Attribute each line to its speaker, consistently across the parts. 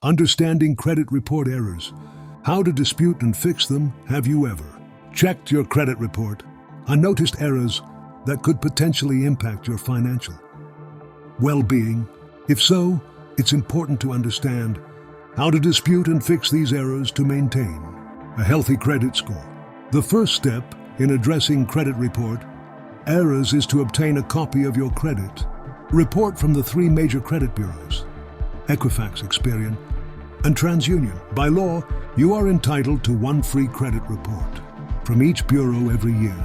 Speaker 1: Understanding credit report errors. How to dispute and fix them. Have you ever checked your credit report and noticed errors that could potentially impact your financial well-being? If so, it's important to understand how to dispute and fix these errors to maintain a healthy credit score. The first step in addressing credit report errors is to obtain a copy of your credit report from the 3 major credit bureaus, Equifax, Experian, and TransUnion. By law, you are entitled to 1 free credit report from each bureau every year.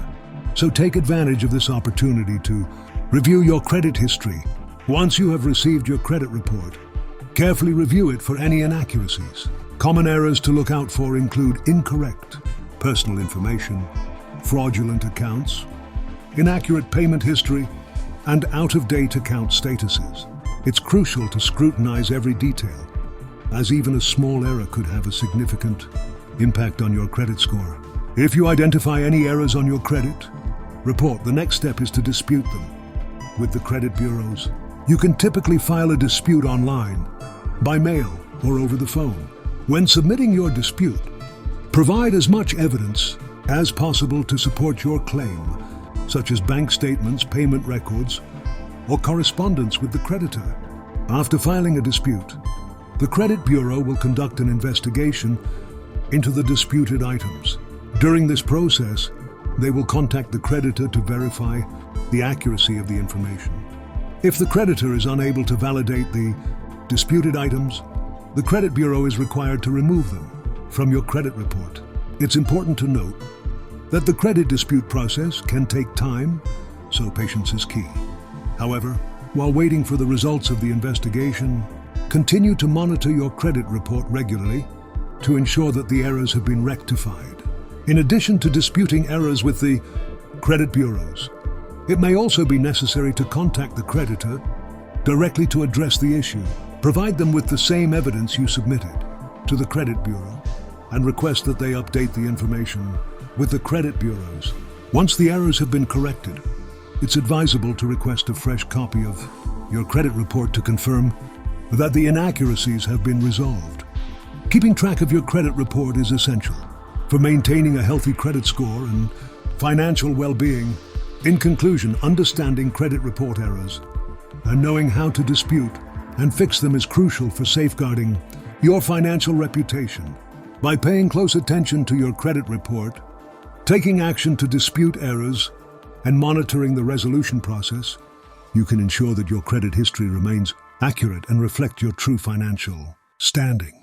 Speaker 1: So take advantage of this opportunity to review your credit history. Once you have received your credit report, carefully review it for any inaccuracies. Common errors to look out for include incorrect personal information, fraudulent accounts, inaccurate payment history, and out-of-date account statuses. It's crucial to scrutinize every detail, as even a small error could have a significant impact on your credit score. If you identify any errors on your credit report, the next step is to dispute them with the credit bureaus. You can typically file a dispute online, by mail, or over the phone. When submitting your dispute, provide as much evidence as possible to support your claim, such as bank statements, payment records, or correspondence with the creditor. After filing a dispute, the credit bureau will conduct an investigation into the disputed items. During this process, they will contact the creditor to verify the accuracy of the information. If the creditor is unable to validate the disputed items, the credit bureau is required to remove them from your credit report. It's important to note that the credit dispute process can take time, so patience is key. However, while waiting for the results of the investigation, continue to monitor your credit report regularly to ensure that the errors have been rectified. In addition to disputing errors with the credit bureaus, it may also be necessary to contact the creditor directly to address the issue. Provide them with the same evidence you submitted to the credit bureau and request that they update the information with the credit bureaus. Once the errors have been corrected, it's advisable to request a fresh copy of your credit report to confirm that the inaccuracies have been resolved. Keeping track of your credit report is essential for maintaining a healthy credit score and financial well-being. In conclusion, understanding credit report errors and knowing how to dispute and fix them is crucial for safeguarding your financial reputation. By paying close attention to your credit report, taking action to dispute errors, and monitoring the resolution process, you can ensure that your credit history remains accurate and reflect your true financial standing.